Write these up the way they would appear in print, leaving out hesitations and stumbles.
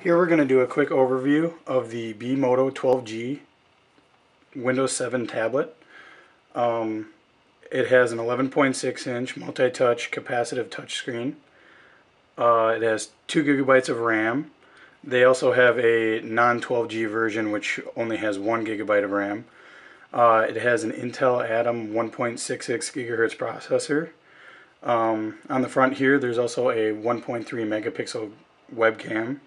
Here we're going to do a quick overview of the bModo 12G Windows 7 tablet. It has an 11.6-inch multi-touch capacitive touchscreen. It has 2 GB of RAM. They also have a non-12G version which only has 1 GB of RAM. It has an Intel Atom 1.66 GHz processor. On the front here there's also a 1.3 megapixel webcam.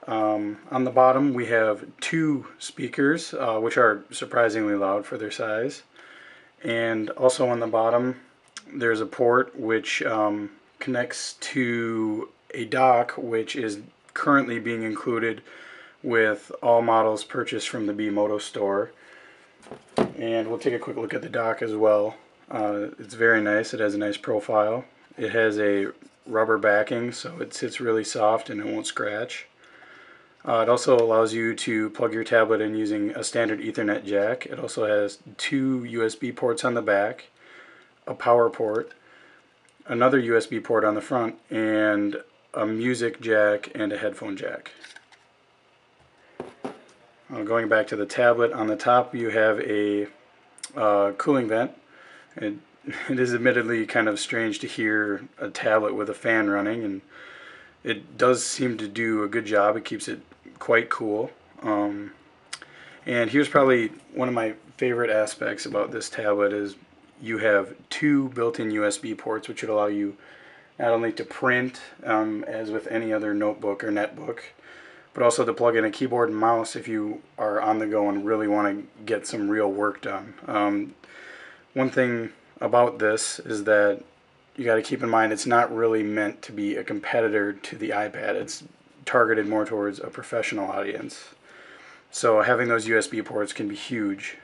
On the bottom we have 2 speakers, which are surprisingly loud for their size. And also on the bottom there's a port which connects to a dock which is currently being included with all models purchased from the bModo store. And we'll take a quick look at the dock as well. It's very nice. It has a nice profile. It has a rubber backing, so it sits really soft and it won't scratch. It also allows you to plug your tablet in using a standard Ethernet jack. It also has 2 USB ports on the back, a power port, another USB port on the front, and a music jack and a headphone jack. Going back to the tablet, on the top you have a cooling vent. It is admittedly kind of strange to hear a tablet with a fan running, and it does seem to do a good job. It keeps it quite cool. And here's probably one of my favorite aspects about this tablet is you have 2 built-in USB ports which would allow you not only to print as with any other notebook or netbook, but also to plug in a keyboard and mouse if you are on the go and really want to get some real work done. One thing about this is that you got to keep in mind it's not really meant to be a competitor to the iPad. It's targeted more towards a professional audience. So having those USB ports can be huge.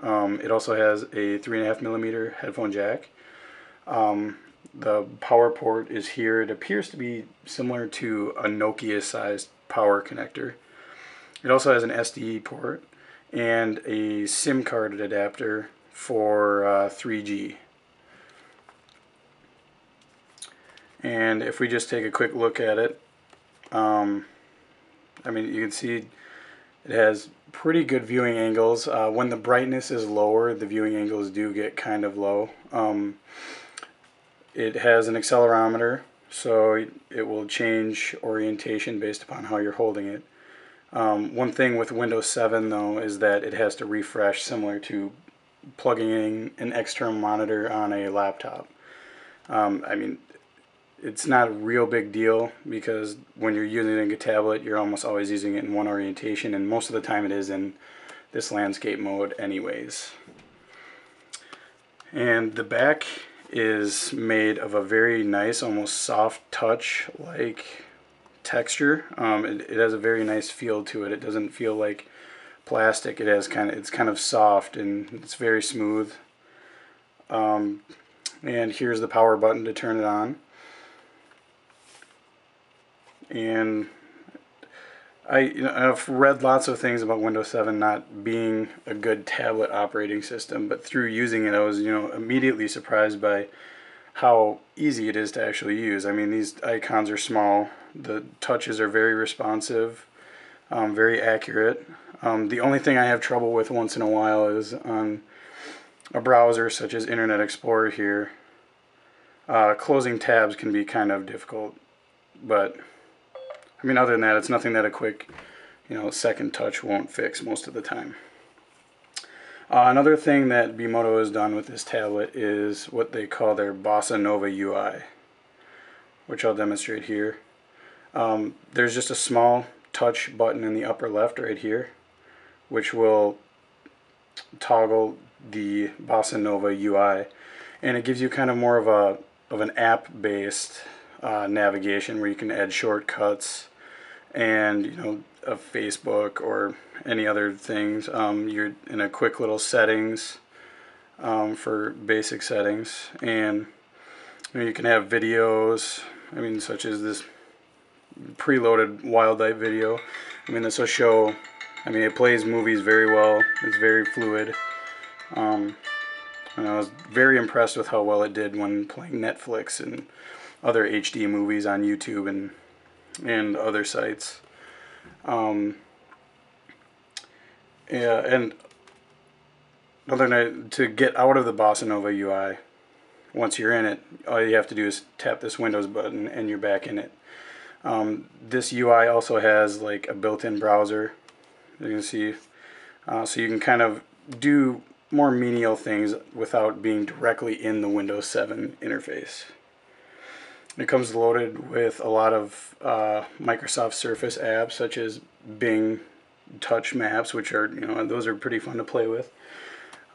It also has a 3.5mm headphone jack. The power port is here. It appears to be similar to a Nokia sized power connector. It also has an SD port and a SIM card adapter for 3G. And if we just take a quick look at it, I mean, you can see it has pretty good viewing angles. When the brightness is lower, the viewing angles do get kind of low. It has an accelerometer, so it will change orientation based upon how you're holding it. One thing with Windows 7 though is that it has to refresh, similar to plugging in an external monitor on a laptop. I mean, it's not a real big deal because when you're using a tablet you're almost always using it in one orientation, and most of the time it is in this landscape mode anyways. And the back is made of a very nice, almost soft touch like texture. It has a very nice feel to it. It doesn't feel like plastic. It's kind of soft and it's very smooth. And here's the power button to turn it on. And I've read lots of things about Windows 7 not being a good tablet operating system, but through using it I was immediately surprised by how easy it is to actually use. I mean, these icons are small, the touches are very responsive, very accurate. The only thing I have trouble with once in a while is on a browser such as Internet Explorer here. Closing tabs can be kind of difficult, but I mean, other than that, it's nothing that a quick, second touch won't fix most of the time. Another thing that bModo has done with this tablet is what they call their Bossa Nova UI, which I'll demonstrate here. There's just a small touch button in the upper left right here, which will toggle the Bossa Nova UI, and it gives you kind of more of an app-based navigation where you can add shortcuts and a Facebook or any other things. You're in a quick little settings for basic settings, and you can have videos, such as this preloaded wildlife video. This will show, it plays movies very well. It's very fluid. And I was very impressed with how well it did when playing Netflix and other HD movies on YouTube and other sites. Yeah, and other than to get out of the Bossa Nova UI, once you're in it, all you have to do is tap this Windows button and you're back in it. This UI also has like a built-in browser, you can see, so you can kind of do more menial things without being directly in the Windows 7 interface. It comes loaded with a lot of Microsoft Surface apps, such as Bing Touch Maps, which are, those are pretty fun to play with.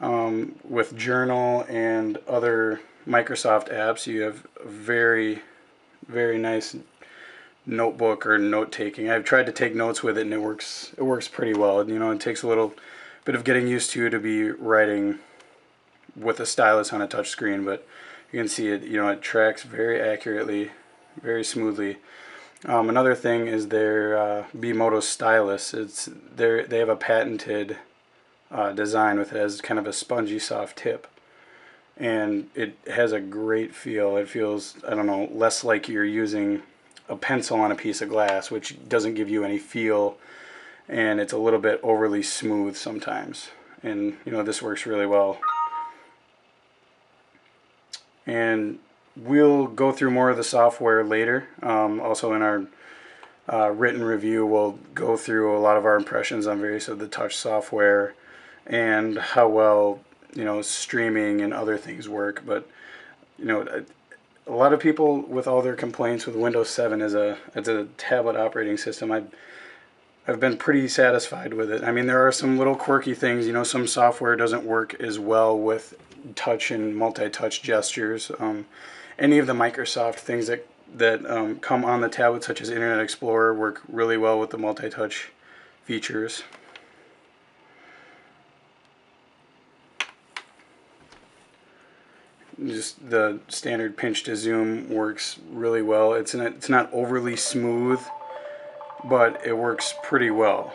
With Journal and other Microsoft apps, you have a very, very nice notebook or note taking. I've tried to take notes with it, and it works pretty well. It takes a little bit of getting used to be writing with a stylus on a touch screen, but you can see it, it tracks very accurately, very smoothly. Another thing is their bModo stylus. They have a patented design with it as kind of a spongy soft tip, and it has a great feel. It feels, I don't know, less like you're using a pencil on a piece of glass, which doesn't give you any feel, and it's a little bit overly smooth sometimes, and this works really well. And we'll go through more of the software later. Also in our written review, we'll go through a lot of our impressions on various of the touch software and how well streaming and other things work. But a lot of people, with all their complaints with Windows 7 as a tablet operating system, I've been pretty satisfied with it. I mean, there are some little quirky things. Some software doesn't work as well with touch and multi-touch gestures. Any of the Microsoft things that come on the tablet, such as Internet Explorer, work really well with the multi-touch features. Just the standard pinch to zoom works really well. It's not overly smooth, but it works pretty well.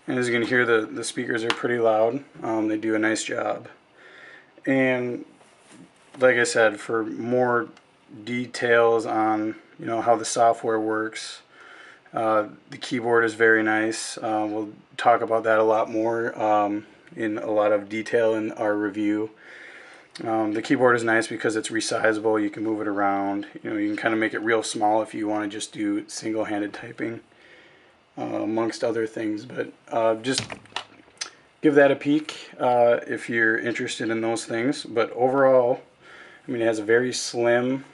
And as you can hear, the speakers are pretty loud. They do a nice job. And like I said, for more details on how the software works, the keyboard is very nice. We'll talk about that a lot more in a lot of detail in our review. The keyboard is nice because it's resizable. You can move it around. You can kind of make it real small if you want to just do single-handed typing, amongst other things. But just give that a peek if you're interested in those things. But overall, I mean, it has a very slim,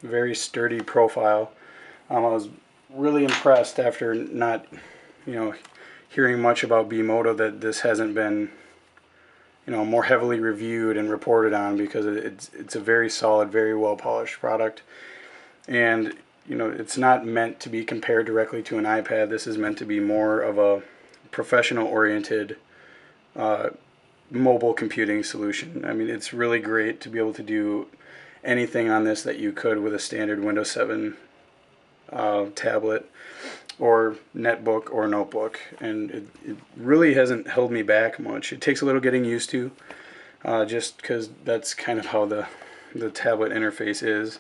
very sturdy profile. I was really impressed after not, hearing much about bModo that this hasn't been, more heavily reviewed and reported on, because it's a very solid, very well polished product. And it's not meant to be compared directly to an iPad. This is meant to be more of a professional oriented mobile computing solution. I mean, it's really great to be able to do anything on this that you could with a standard Windows 7 tablet or netbook or notebook, and it really hasn't held me back much. It takes a little getting used to, just because that's kind of how the tablet interface is.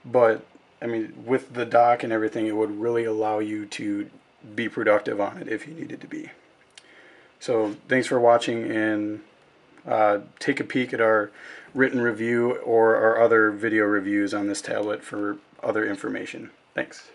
But I mean, with the dock and everything, it would really allow you to be productive on it if you needed to be. So thanks for watching, and take a peek at our written review or our other video reviews on this tablet for other information. Thanks.